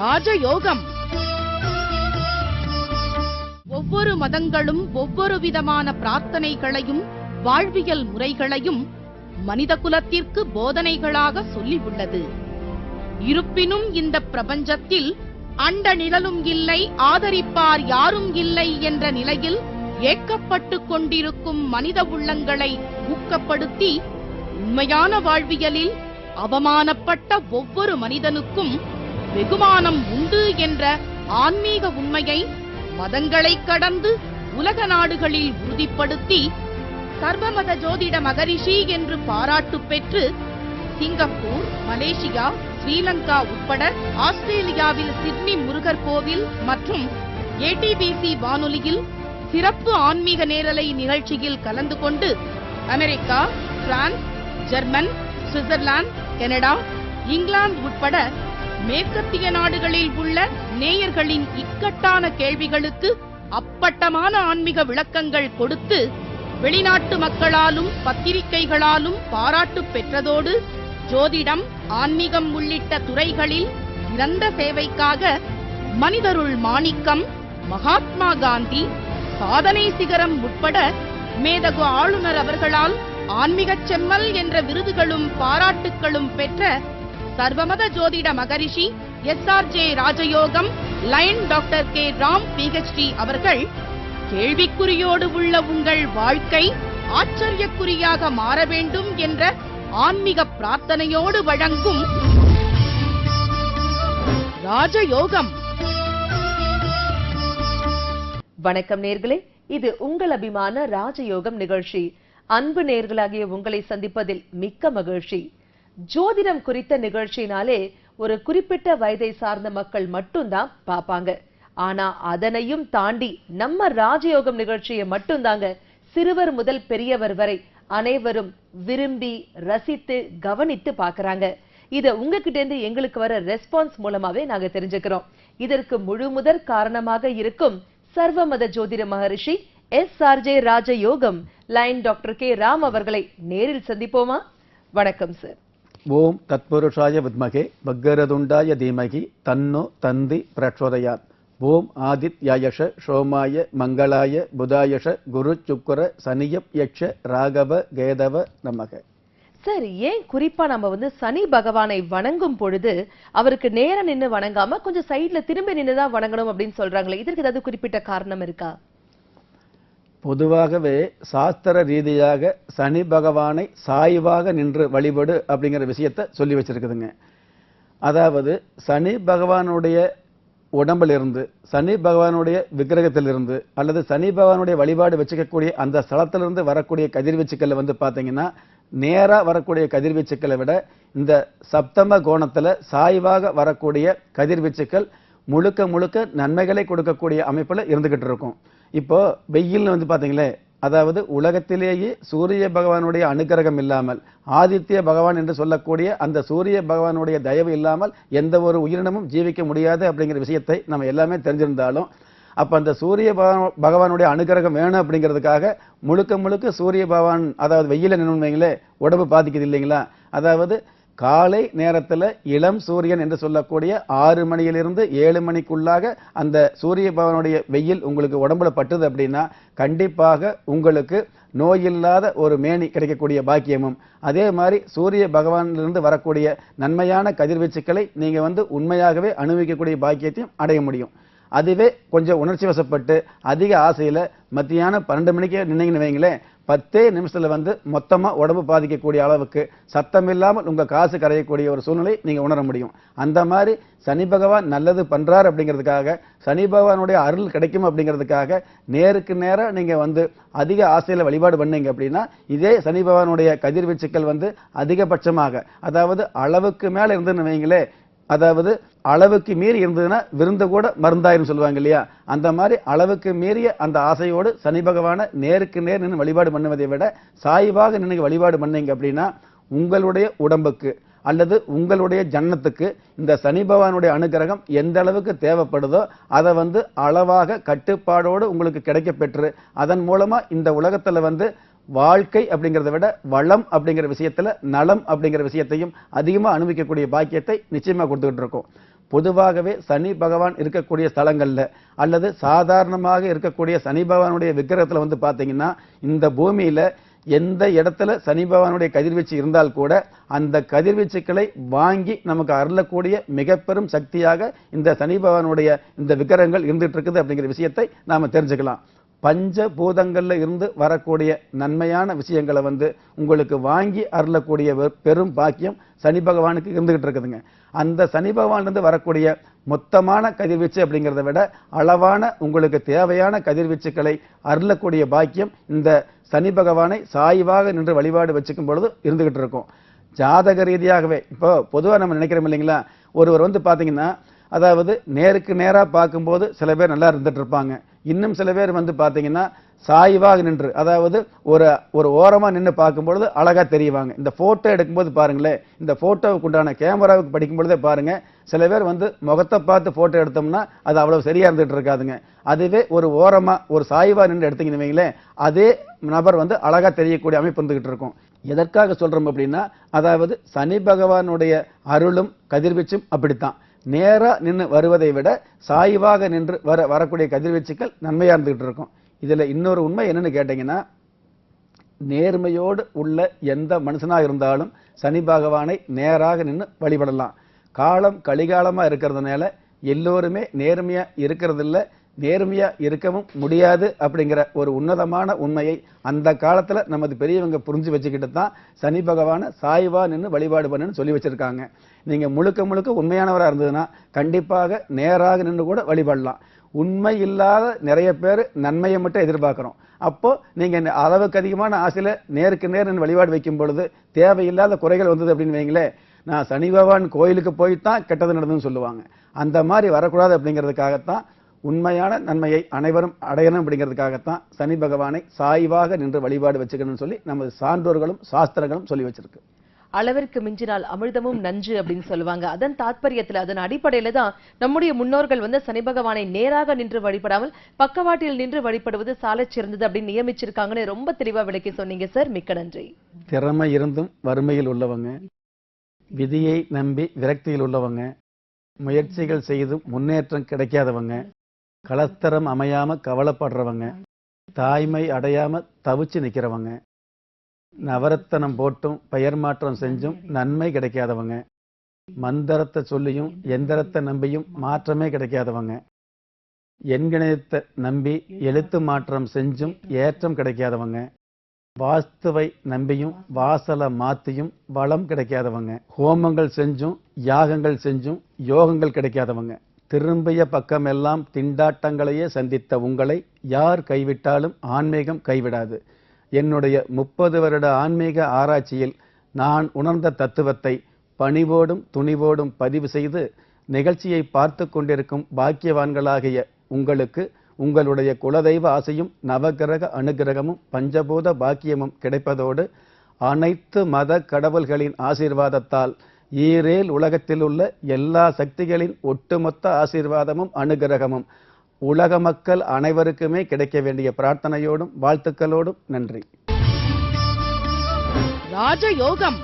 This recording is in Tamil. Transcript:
ராஜயோகம். ஒவ்வொரு மதங்களும் ஒவ்வொரு விதமான பிரார்த்தனைகளையும் வாழ்வியல் முறைகளையும் மனித குலத்திற்கு போதனைகளாக சொல்லி உள்ளது. இருப்பினும் இந்த பிரபஞ்சத்தில் அண்ட நிழலும் இல்லை, ஆதரிப்பார் யாரும் இல்லை என்ற நிலையில் ஏக்கப்பட்டு கொண்டிருக்கும் மனித உள்ளங்களை ஊக்கப்படுத்தி உண்மையான வாழ்வியலில் அவமானப்பட்ட ஒவ்வொரு மனிதனுக்கும் வெகுமானம் உண்டு என்ற ஆன்மீக உண்மையை மதங்களை கடந்து உலக நாடுகளில் உறுதிப்படுத்தி சர்வமத ஜோதிட மகரிஷி என்று பாராட்டு பெற்று சிங்கப்பூர், மலேசியா, ஸ்ரீலங்கா உட்பட ஆஸ்திரேலியாவில் சிட்னி முருகர் கோவில் மற்றும் ஏடிபிசி வானொலியில் சிறப்பு ஆன்மீக நேரலை நிகழ்ச்சியில் கலந்து கொண்டு America, France, German, Switzerland, Canada, England உட்பட மேற்கத்திய நாடுகளில் உள்ள நேயர்களின் இக்கட்டான கேள்விகளுக்கு அப்பட்டமான ஆன்மீக விளக்கங்கள் கொடுத்து வெளிநாட்டு மக்களாலும் பத்திரிகைகளாலும் பாராட்டு பெற்றதோடு ஜோதிடம், ஆன்மீகம் உள்ளிட்ட துறைகளில் சிறந்த சேவைக்காக மனிதருள் மாணிக்கம், மகாத்மா காந்தி, சாதனை சிகரம் உட்பட மேதகு ஆளுநர் அவர்களால் ஆன்மீகச் செம்மல் என்ற விருதுகளும் பாராட்டுகளும் பெற்ற சர்வமத ஜோதிட மகரிஷி SRJ ராஜயோகம் line doctor K Ram PhD அவர்கள் கேள்விக்குறியோடு உள்ள உங்கள் வாழ்க்கை ஆச்சரியக்குறியாக மாற வேண்டும் என்ற ஆன்மீக பிரார்த்தனையோடு வழங்கும் ராஜயோகம். வணக்கம் நேர்களே, இது உங்கள் அபிமான ராஜயோகம் நிகழ்ச்சி. அன்பு நேர்களாகிய உங்களை சந்திப்பதில் மிக்க மகிழ்ச்சி. ஜோதிடம் குறித்த நிகழ்ச்சினாலே ஒரு குறிப்பிட்ட வயதை சார்ந்த மக்கள் மட்டும்தான் பாப்பாங்க. ஆனா அதனையும் தாண்டி நம்ம ராஜயோகம் நிகழ்ச்சியை மட்டும்தாங்க சிறுவர் முதல் பெரியவர் வரை அனைவரும் விரும்பி ரசித்து கவனித்து பாக்குறாங்க. இத உங்ககிட்ட இருந்து எங்களுக்கு வர ரெஸ்பான்ஸ் மூலமாவே நாங்க தெரிஞ்சுக்கிறோம். இதற்கு முழு முதற் காரணமாக இருக்கும் சர்வமத ஜோதிட மகரிஷி SRJ ராஜயோகம் லைன் டாக்டர் கே ராம் அவர்களை நேரில் சந்திப்போமா? வணக்கம் சார். ஓம் தத்புருஷாய வித்மகே வக்கரதுண்டாய தீமகி தன்னோ தந்தி பிரச்சோதயாத். ஓம் ஆதித்யாயஷ சோமாய மங்களாய புதாயஷ குரு சுக்கர சனியப் யக்ஷ ராகவ கேதவ நமக. சார், ஏன் குறிப்பா நம்ம சனி பகவானை வணங்கும் பொழுது அவருக்கு நேரம் நின்று வணங்காம கொஞ்சம் சைட்ல திரும்பி நின்றுதான் வணங்கணும் அப்படின்னு சொல்றாங்களே, இதற்கு ஏதாவது குறிப்பிட்ட காரணம் இருக்கா? பொதுவாகவே சாஸ்திர ரீதியாக சனி பகவானை சாய்வாக நின்று வழிபடு அப்படிங்கிற விஷயத்தை சொல்லி வச்சிருக்குதுங்க. அதாவது சனி பகவானுடைய உடம்பிலிருந்து, சனி பகவானுடைய விக்கிரகத்திலிருந்து அல்லது சனி பகவானுடைய வழிபாடு வச்சுக்கக்கூடிய அந்த ஸ்தலத்திலிருந்து வரக்கூடிய கதிர்வீச்சுக்களை பார்த்தீங்கன்னா நேராக வரக்கூடிய கதிர்வீச்சுக்களை விட இந்த சப்தம கோணத்தில் சாய்வாக வரக்கூடிய கதிர்வீச்சுக்கள் முழுக்க முழுக்க நன்மைகளை கொடுக்கக்கூடிய அமைப்பில் இருந்துகிட்டு இருக்கும். இப்போ வெயில்னு பார்த்தீங்களே, அதாவது உலகத்திலேயே சூரிய பகவானுடைய அனுக்கிரகம் இல்லாமல், ஆதித்ய பகவான் என்று சொல்லக்கூடிய அந்த சூரிய பகவானுடைய தயவு இல்லாமல் எந்த ஒரு உயிரினமும் ஜீவிக்க முடியாது அப்படிங்கிற விஷயத்தை நம்ம எல்லாமே தெரிஞ்சிருந்தாலும், அப்ப அந்த சூரிய பகவானுடைய அனுக்கிரகம் வேணும் அப்படிங்கிறதுக்காக முழுக்க முழுக்க சூரிய பகவான், அதாவது வெயில நின்னுங்களே உடம்பு பாதிக்குது இல்லைங்களா? அதாவது காலை நேரத்தில் இளம் சூரியன் என்று சொல்லக்கூடிய 6 மணியிலிருந்து 7 மணிக்குள்ளாக அந்த சூரிய பகவானுடைய வெயில் உங்களுக்கு உடம்புல பட்டுது அப்படின்னா கண்டிப்பாக உங்களுக்கு நோயில்லாத ஒரு மேனி கிடைக்கக்கூடிய பாக்கியமும், அதே மாதிரி சூரிய பகவானிலிருந்து வரக்கூடிய நன்மையான கதிர்வீச்சுக்களை நீங்க உண்மையாகவே அனுபவிக்கக்கூடிய பாக்கியத்தையும் அடைய முடியும். அதுவே கொஞ்சம் உணர்ச்சி வசப்பட்டு அதிக ஆசையில மத்தியானம் 12 மணிக்கு நின்னீங்கன்னு வைங்களேன், 10 நிமிஷத்துல மொத்தமா உடம்பு பாதிக்கக்கூடிய அளவுக்கு சத்தமில்லாமல் உங்க காசு கரையக்கூடிய ஒரு சூழ்நிலை நீங்க உணர முடியும். அந்த மாதிரி சனி பகவான் நல்லது பண்றார் அப்படிங்கிறதுக்காக, சனி பகவானுடைய அருள் கிடைக்கும் அப்படிங்கிறதுக்காக நேருக்கு நேரம் நீங்க அதிக ஆசையில வழிபாடு பண்ணீங்க அப்படின்னா இதே சனி பகவானுடைய கதிர்வீச்சுக்கள் அதிகபட்சமாக, அதாவது அளவுக்கு மேல இருந்துன்னு வைங்களே, அதாவது அளவுக்கு மீறி இருந்ததுன்னா விருந்து கூட மருந்தாயிரும் சொல்லுவாங்க இல்லையா? அந்த மாதிரி அளவுக்கு மீறிய அந்த ஆசையோடு சனி பகவானை நேருக்கு நேர் நின்று வழிபாடு பண்ணுவதை விட சாய்வாக நின்று வழிபாடு பண்ணீங்க அப்படின்னா உங்களுடைய உடம்புக்கு அல்லது உங்களுடைய ஜன்னத்துக்கு இந்த சனி பகவானுடைய அனுகிரகம் எந்த அளவுக்கு தேவைப்படுதோ அதை அளவாக கட்டுப்பாடோடு உங்களுக்கு கிடைக்க பெற்று அதன் மூலமா இந்த உலகத்துல வாழ்க்கை அப்படிங்கிறத விட வளம் அப்படிங்கிற விஷயத்துல நலம் அப்படிங்கிற விஷயத்தையும் அதிகமா அனுபவிக்கக்கூடிய பாக்கியத்தை நிச்சயமா கொடுத்துக்கிட்டு இருக்கோம். பொதுவாகவே சனி பகவான் இருக்கக்கூடிய ஸ்தலங்கள்ல அல்லது சாதாரணமாக இருக்கக்கூடிய சனி பகவானுடைய விக்கிரகத்துல வந்து பாத்தீங்கன்னா இந்த பூமியில எந்த இடத்துல சனி பகவானுடைய கதிர்வீச்சு இருந்தால் கூட அந்த கதிர்வீச்சுக்களை வாங்கி நமக்கு அருளக்கூடிய மிக பெரும் சக்தியாக இந்த சனி பகவானுடைய இந்த விக்கிரகங்கள் இருந்துட்டு இருக்குது அப்படிங்கிற விஷயத்தை நாம தெரிஞ்சுக்கலாம். பஞ்சபூதங்கள்ல இருந்து வரக்கூடிய நன்மையான விஷயங்களை வந்து உங்களுக்கு வாங்கி அருளக்கூடிய பெரும் பாக்கியம் சனி பகவானுக்கு இருந்துகிட்டு இருக்குதுங்க. அந்த சனி பகவான் இருந்து வரக்கூடிய மொத்தமான கதிர்வீச்சு அப்படிங்கிறத விட அளவான உங்களுக்கு தேவையான கதிர்வீச்சுக்களை அருளக்கூடிய பாக்கியம் இந்த சனி பகவானை சாய்வாக நின்று வழிபாடு வச்சுக்கும் பொழுது இருந்துகிட்டு இருக்கும். ஜாதக ரீதியாகவே இப்போ பொதுவா நம்ம நினைக்கிறோம் இல்லைங்களா, ஒருவர் வந்து பாத்தீங்கன்னா அதாவது நேருக்கு நேரா பார்க்கும்போது சில பேர் நல்லா இருந்துட்டு இருப்பாங்க. இன்னும் சில பேர் வந்து பாத்தீங்கன்னா சாய்வாக நின்று அதாவது ஒரு ஓரமா நின்று பார்க்கும்பொழுது அழகா தெரியுவாங்க. இந்த போட்டோ எடுக்கும்போது பாருங்களேன், இந்த போட்டோவுக்கு உண்டான கேமராவுக்கு படிக்கும் பொழுதே பாருங்க, சில பேர் வந்து முகத்தை பார்த்து போட்டோ எடுத்தோம்னா அது அவ்வளவு சரியா இருந்துட்டு இருக்காதுங்க. அதுவே ஒரு ஓரமா ஒரு சாய்வா நின்று எடுத்தீங்கன்னு வைங்களேன், அதே நபர் வந்து அழகா தெரியக்கூடிய அமைப்பு இருந்துகிட்டு இருக்கும். எதற்காக சொல்றோம் அப்படின்னா, அதாவது சனி பகவானுடைய அருளும் கதிர்வீச்சும் அப்படித்தான். நேரா நின்று வருவதை விட சாய்வாக நின்று வரக்கூடிய கதிர்வீச்சுக்கள் நன்மையா இருந்துகிட்டு இருக்கும். இதுல இன்னொரு உண்மை என்னன்னு கேட்டீங்கன்னா, நேர்மையோடு உள்ள எந்த மனுஷனா இருந்தாலும் சனி பகவானை நேராக நின்று வழிபடலாம். காலம் கலிகாலமா இருக்கிறதுனால எல்லோருமே நேர்மையா இருக்கிறது இல்ல, நேர்மையா இருக்கவும் முடியாது அப்படிங்கிற ஒரு உன்னதமான உண்மையை அந்த காலத்துல நமது பெரியவங்க புரிஞ்சு வச்சுக்கிட்டு தான் சனி பகவானை சாய்வா நின்று வழிபாடு பண்ணுன்னு சொல்லி வச்சிருக்காங்க. நீங்க முழுக்க முழுக்க உண்மையானவரா இருந்ததுன்னா கண்டிப்பாக நேராக நின்று கூட வழிபடலாம். உண்மை இல்லாத நிறைய பேர் நன்மையை மட்டும் எதிர்பார்க்கிறோம். அப்போ நீங்க அளவுக்கு அதிகமான ஆசையில நேருக்கு நேர் நின்று வழிபாடு வைக்கும் பொழுது தேவையில்லாத குறைகள் வந்தது அப்படின்னு வைங்களேன், நான் சனி பகவான் கோயிலுக்கு போய்தான் கெட்டது நடந்ததுன்னு சொல்லுவாங்க. அந்த மாதிரி வரக்கூடாது அப்படிங்கிறதுக்காகத்தான், உண்மையான நன்மையை அனைவரும் அடையணும் அப்படிங்கிறதுக்காகத்தான் சனி பகவானை சாய்வாக நின்று வழிபாடு வச்சுக்கணும்னு சொல்லி நமது சான்றோர்களும் சாஸ்திரங்களும் சொல்லி வச்சிருக்கு. அளவிற்கு மிஞ்சினால் அமிர்தமும் நன்று அப்படின்னு சொல்லுவாங்க. அதன் தாற்பயத்துல அதன் அடிப்படையில தான் நம்முடைய முன்னோர்கள் வந்து சனி பகவானை நேராக நின்று வழிபடாமல் பக்கவாட்டில் நின்று வழிபடுவது சாலச் சிறந்தது அப்படின்னு நியமிச்சிருக்காங்கன்னு ரொம்ப தெளிவா விளக்கி சொன்னீங்க சார். மிக்க நன்றி. திறமை இருந்தும் வறுமையில் உள்ளவங்க, விதியை நம்பி விரக்தியில் உள்ளவங்க, முயற்சிகள் செய்தும் முன்னேற்றம் கிடைக்காதவங்க, கலத்தரம் அமையாம கவலைப்படுறவங்க, தாய்மை அடையாம தவிச்சு நிக்கிறவங்க, நவரத்தனம் போட்டும் பெயர் மாற்றம் செஞ்சும் நன்மை கிடைக்காதவங்க, மந்திரத்தை சொல்லியும் எந்திரத்தை நம்பியும் மாற்றமே கிடைக்காதவங்க, எண்கணிதத்தை நம்பி எழுத்து மாற்றம் செஞ்சும் ஏற்றம் கிடைக்காதவங்க, வாஸ்துவை நம்பியும் வாசலை மாத்தியும் வளம் கிடைக்காதவங்க, ஹோமங்கள் செஞ்சும் யாகங்கள் செஞ்சும் யோகங்கள் கிடைக்காதவங்க, திரும்பிய பக்கமெல்லாம் திண்டாட்டங்களையே சந்தித்த உங்களை யார் கைவிட்டாலும் ஆன்மீகம் கைவிடாது. என்னுடைய 30 வருட ஆன்மீக ஆராய்ச்சியில் நான் உணர்ந்த தத்துவத்தை பணிவோடும் துணிவோடும் பதிவு செய்து நிகழ்ச்சியை பார்த்து கொண்டிருக்கும் பாக்கியவான்களாகிய உங்களுக்கு உங்களுடைய குலதெய்வ ஆசையும் நவகிரக அனுகிரகமும் பஞ்சபூத பாக்கியமும் கிடைப்பதோடு அனைத்து மத கடவுள்களின் ஆசீர்வாதத்தால் ஈரேல் உலகத்தில் உள்ள எல்லா சக்திகளின் ஒட்டுமொத்த ஆசீர்வாதமும் அனுகிரகமும் உலக மக்கள் அனைவருக்குமே கிடைக்க வேண்டிய பிரார்த்தனையோடும் வாழ்த்துக்களோடும் நன்றி. ராஜயோகம்.